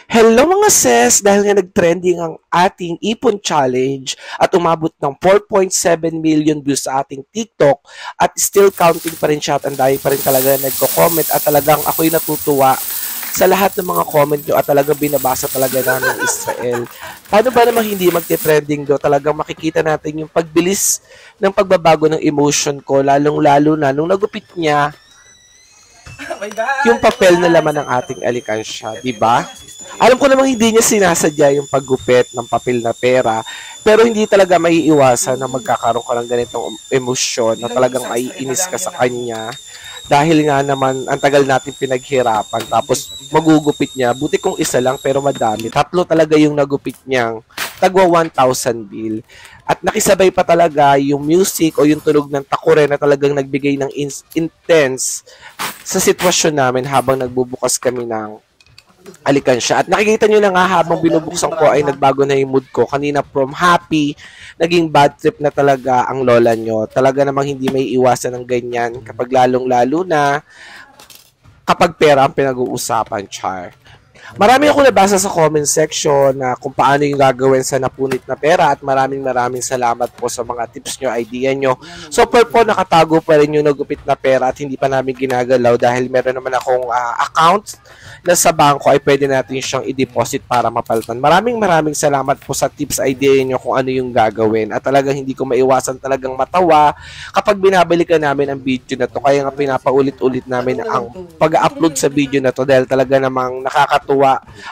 Hello mga sis! Dahil nga nag-trending ang ating Ipon Challenge at umabot ng 4.7 million views sa ating TikTok at still counting pa rin siya at ang dami pa rin talaga nagko-comment at talagang ako'y natutuwa sa lahat ng mga comment nyo at talagang binabasa talaga namin Israel. Paano ba namang hindi magte-trending do? Talagang makikita natin yung pagbilis ng pagbabago ng emotion ko, lalong-lalo na nung nagupit niya yung papel na laman ng ating alikansya, di ba? Alam ko namang hindi niya sinasadya yung paggupit ng papel na pera, pero hindi talaga maiiwasan na magkakaroon ka ng ganitong emosyon na talagang maiinis ka sa kanya dahil nga naman ang tagal natin pinaghirapan tapos magugupit niya. Buti kung isa lang pero madami. Tatlo talaga yung nagupit niyang tagwa 1,000 bill. At nakisabay pa talaga yung music o yung tunog ng takure na talagang nagbigay ng intense sa sitwasyon namin habang nagbubukas kami ng alikansya. At nakikita nyo na nga habang binubuksan ko ay nagbago na yung mood ko. Kanina from happy, naging bad trip na talaga ang lola nyo. Talaga namang hindi may iwasan ng ganyan kapag lalong-lalo na kapag pera ang pinag-uusapan, char. Marami ako nabasa sa comment section na kung paano yung gagawin sa napunit na pera at maraming salamat po sa mga tips nyo, idea nyo. So per po nakatago pa rin yung nagupit na pera at hindi pa namin ginagalaw dahil meron naman akong account na sa bangko ay pwede natin siyang i-deposit para mapalitan. Maraming salamat po sa tips, idea nyo kung ano yung gagawin at talagang hindi ko maiwasan talagang matawa kapag binabalikan namin ang video na to. Kaya nga pinapaulit-ulit namin ang pag-upload sa video na to dahil talaga namang nakakatuwa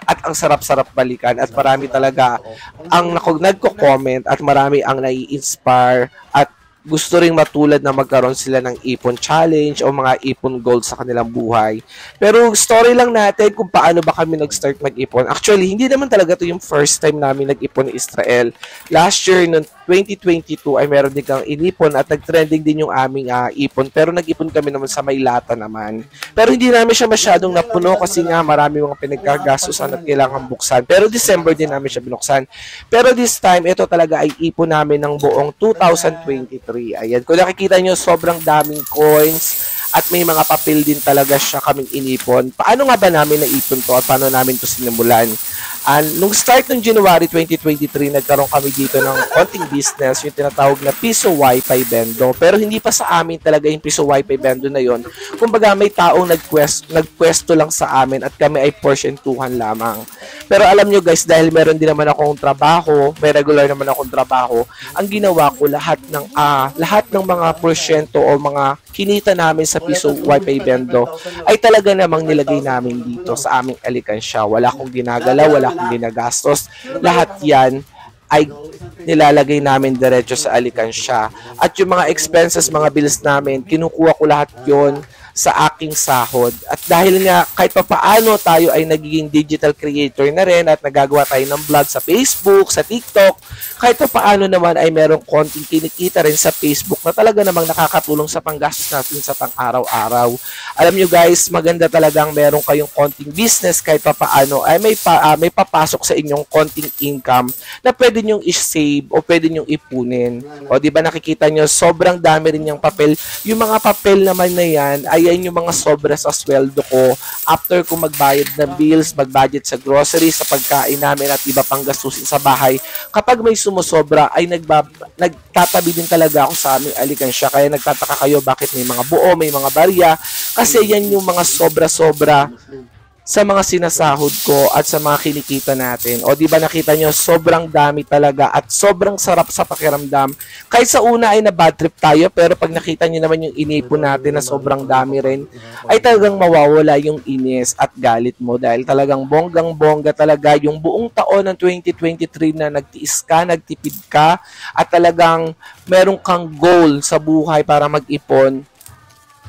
at ang sarap-sarap balikan at marami talaga ang nagko-comment at marami ang nai-inspire at gusto ring matulad na magkaroon sila ng ipon challenge o mga ipon goals sa kanilang buhay. Pero story lang natin kung paano ba kami nag-start mag-ipon. Actually, hindi naman talaga to yung first time namin nag-ipon ni Israel. Last year, noong 2022, ay meron din kang inipon at nag-trending din yung aming ipon. Pero nag-ipon kami naman sa Maylata naman. Pero hindi namin siya masyadong napuno kasi nga marami mga pinagkagastusan at kailangan buksan. Pero December din namin siya binuksan. Pero this time, ito talaga ay ipon namin ng buong 2023. Ayan, kung nakikita nyo, sobrang daming coins at may mga papel din talaga siya kaming inipon. Paano nga ba namin naipon to at paano namin to sinimulan? Nung start ng January 2023, nagkaroon kami dito ng konting business, yung tinatawag na Piso Wi-Fi Bendo. Pero hindi pa sa amin talaga yung Piso Wi-Fi Bendo na yon. Kumbaga may taong nagpwesto lang sa amin at kami ay porsyentuhan lamang. Pero alam nyo guys, dahil meron din naman akong trabaho, may regular naman akong trabaho, ang ginawa ko lahat ng mga porsyento o mga kinita namin sa Piso Wi-Fi Bendo ay talaga namang nilagay namin dito sa aming alikansya. Wala akong ginagalaw, wala akong ginagastos. Lahat yan ay nilalagay namin diretso sa alikansya. At yung mga expenses, mga bills namin, kinukuha ko lahat yon sa aking sahod. At dahil nga kahit pa paano tayo ay nagiging digital creator na rin at nagagawa tayo ng vlog sa Facebook, sa TikTok, kahit pa paano naman ay merong konting kinikita rin sa Facebook na talaga namang nakakatulong sa panggastos natin sa pang-araw-araw. Alam nyo guys, maganda talagang meron kayong konting business kahit pa paano ay may papasok sa inyong konting income na pwede nyong i-save o pwede nyong ipunin. O di ba nakikita nyo, sobrang dami rin yung papel. Yung mga papel naman na yan ay yan yung mga sobra sa sweldo ko after ko magbayad ng bills, mag-budget sa groceries, sa pagkain namin at iba pang gastusin sa bahay. Kapag may sumusobra ay nagtatabi din talaga ako sa aming alikansya. Kaya nagtataka kayo bakit may mga buo, may mga barya. Kasi yan yung mga sobra-sobra sa mga sinasahod ko at sa mga kinikita natin. O di ba nakita nyo, sobrang dami talaga at sobrang sarap sa pakiramdam. Kahit sa una ay na bad trip tayo, pero pag nakita nyo naman yung inipon natin na sobrang dami rin, ay talagang mawawala yung inis at galit mo dahil talagang bonggang-bongga talaga yung buong taon ng 2023 na nagtiis ka, nagtipid ka at talagang meron kang goal sa buhay para mag-ipon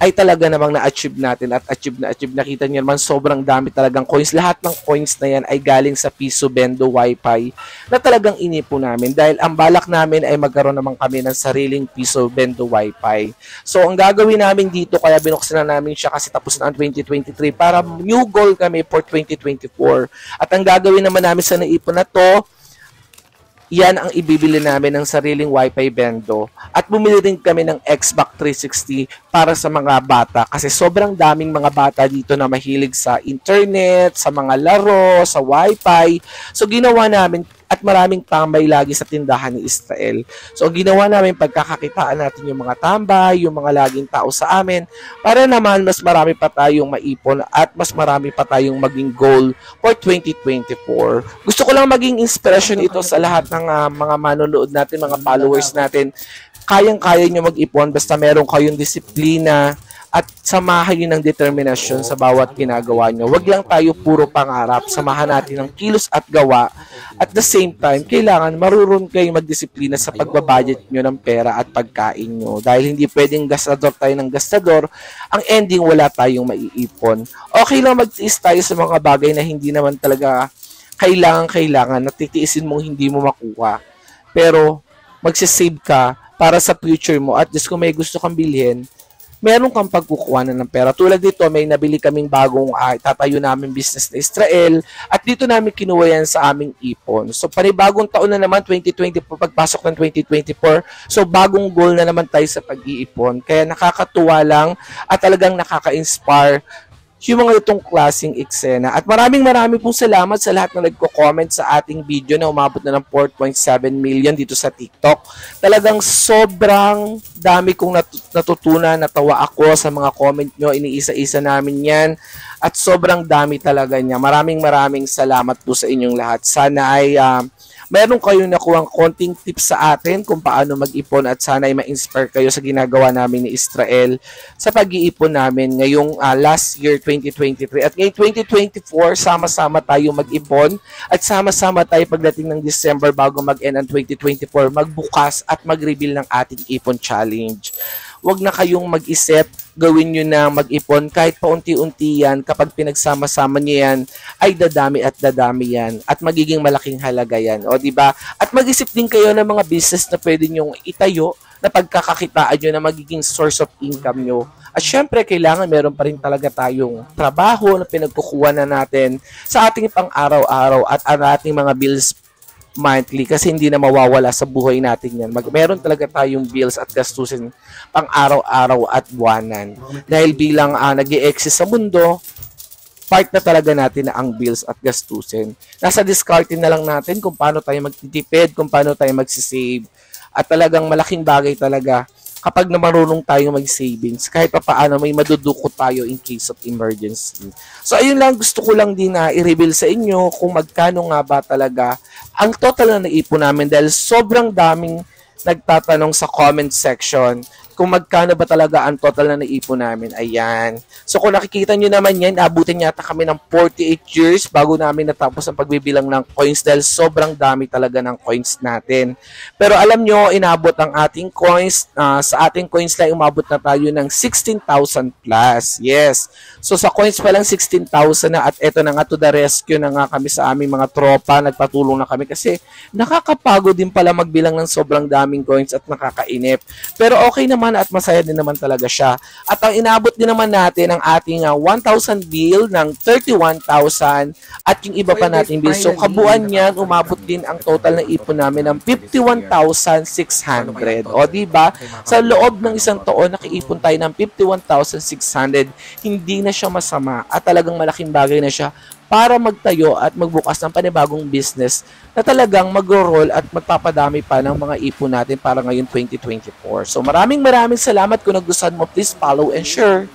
ay talaga namang na-achieve natin at achieve. Nakita niyo naman sobrang dami talagang coins. Lahat ng coins na yan ay galing sa Piso Bendo Wi-Fi na talagang inipo namin dahil ang balak namin ay magkaroon naman kami ng sariling Piso Bendo Wi-Fi. So ang gagawin namin dito, kaya binuksan na namin siya kasi tapos na ang 2023 para new goal kami for 2024. At ang gagawin naman namin sa naipon na to, yan ang ibibili namin ng sariling Wi-Fi Bendo. At bumili din kami ng Xbox 360 para sa mga bata kasi sobrang daming mga bata dito na mahilig sa internet, sa mga laro, sa wifi. So ginawa namin at maraming tambay lagi sa tindahan ni Israel. So ginawa namin pagkakakitaan natin yung mga tambay, yung mga laging tao sa amin para naman mas marami pa tayong maipon at mas marami pa tayong maging goal for 2024. Gusto ko lang maging inspiration ito sa lahat ng mga manonood natin, mga followers natin. Kayang-kaya nyo mag-ipon basta meron kayong disiplina at samahan nyo ng determinasyon sa bawat ginagawa nyo. Huwag lang tayo puro pangarap. Samahan natin ng kilos at gawa. At the same time, kailangan marunong kayong magdisiplina sa pagbabudget nyo ng pera at pagkain nyo. Dahil hindi pwedeng gastador tayo ng gastador, ang ending wala tayong maiipon. Okay lang magtiis tayo sa mga bagay na hindi naman talaga kailangan na titiisin mong hindi mo makuha. Pero magsisave ka para sa future mo at just kung may gusto kang bilhin, meron kang pagkukuhanan ng pera. Tulad dito, may nabili kaming bagong tatayo namin business na Israel at dito namin kinuha yan sa aming ipon. So, panibagong taon na naman, 2024, pagpasok ng 2024. So, bagong goal na naman tayo sa pag-iipon. Kaya nakakatuwa lang at talagang nakaka-inspire yung mga itong klaseng eksena. At maraming pong salamat sa lahat na nagko-comment sa ating video na umabot na ng 4.7 million dito sa TikTok. Talagang sobrang dami kong natutunan, natawa ako sa mga comment nyo, iniisa-isa namin yan. At sobrang dami talaga niya. Maraming salamat po sa inyong lahat. Sana ay meron kayong nakuhang konting tips sa atin kung paano mag-ipon at sana ay ma-inspire kayo sa ginagawa namin ni Israel sa pag-iipon namin ngayong last year 2023. At ngayong 2024, sama-sama tayo mag-ipon at sama-sama tayo pagdating ng December bago mag-end ang 2024, magbukas at mag-reveal ng ating ipon challenge. Huwag na kayong mag-isip, gawin nyo na mag-ipon. Kahit paunti-unti yan, kapag pinagsama-sama nyo yan, ay dadami at dadami yan. At magiging malaking halaga yan. O, diba? At mag-isip din kayo ng mga business na pwede nyong itayo na pagkakakitaan nyo na magiging source of income nyo. At syempre, kailangan meron pa rin talaga tayong trabaho na pinagkukuha na natin sa ating pang-araw-araw at ang ating mga bills monthly kasi hindi na mawawala sa buhay natin yan. Meron talaga tayong bills at gastusin pang araw-araw at buwanan. Dahil bilang nag-i-exist sa mundo, part na talaga natin na ang bills at gastusin. Nasa discarding na lang natin kung paano tayo magtitipid, kung paano tayo magsisave. At talagang malaking bagay talaga kapag na marunong tayo mag-savings, kahit pa paano may madudukot tayo in case of emergency. So, ayun lang, gusto ko lang din na i-reveal sa inyo kung magkano nga ba talaga ang total na naipon namin dahil sobrang daming nagtatanong sa comment section kung magkano ba talaga ang total na naipon namin. Ayan. So, kung nakikita nyo naman yan, abutin yata kami ng 48 years bago namin natapos ang pagbibilang ng coins dahil sobrang dami talaga ng coins natin. Pero alam nyo, inabot ang ating coins. Sa ating coins na umabot na tayo ng 16,000 plus. Yes. So, sa coins pa lang 16,000 na at eto na nga to the rescue na nga kami sa aming mga tropa. Nagpatulong na kami kasi nakakapagod din pala magbilang ng sobrang daming coins at nakakainip. Pero okay naman at masaya din naman talaga siya. At ang inabot din naman natin ang ating 1,000 bill ng 31,000 at yung iba pa nating bill. So kabuuan niyan, umabot din ang total na ipon namin ng 51,600. O diba? Sa loob ng isang taon, nakiipon tayo ng 51,600. Hindi na siya masama at talagang malaking bagay na siya para magtayo at magbukas ng panibagong business na talagang mag-roll at magpapadami pa ng mga ipon natin para ngayon 2024. So maraming salamat. Kung nagustuhan mo, please follow and share.